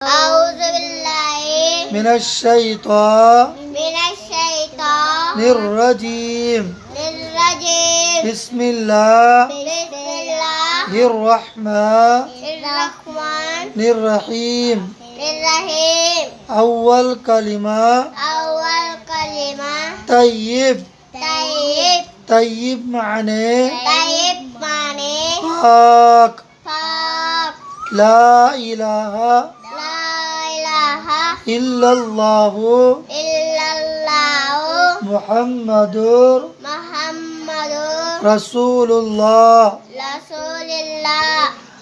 أعوذ بالله من الشيطان من الشيطان الرجيم بسم الله الرحمن الرحمن الرحيم الرحيم أول كلمة أول كلمة طيب طيب طيب معنی طيب معنی پاک پاک لا إله لا إله إلا الله إلا الله محمد محمد رسول الله رسول الله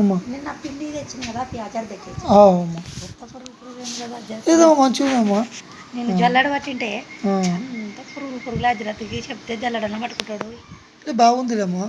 అమ్మా నిన్న పిండి తెచ్చిన కదా ప్యాచర్ తెచ్చేసి అమ్మా ఏదో మంచిదమ్మా నేను జల్లడ పట్టింటే అంత పురుగులా అజరత్కి చెప్తే జల్లడన పట్టుకుంటాడు బాగుందిలేమ్మా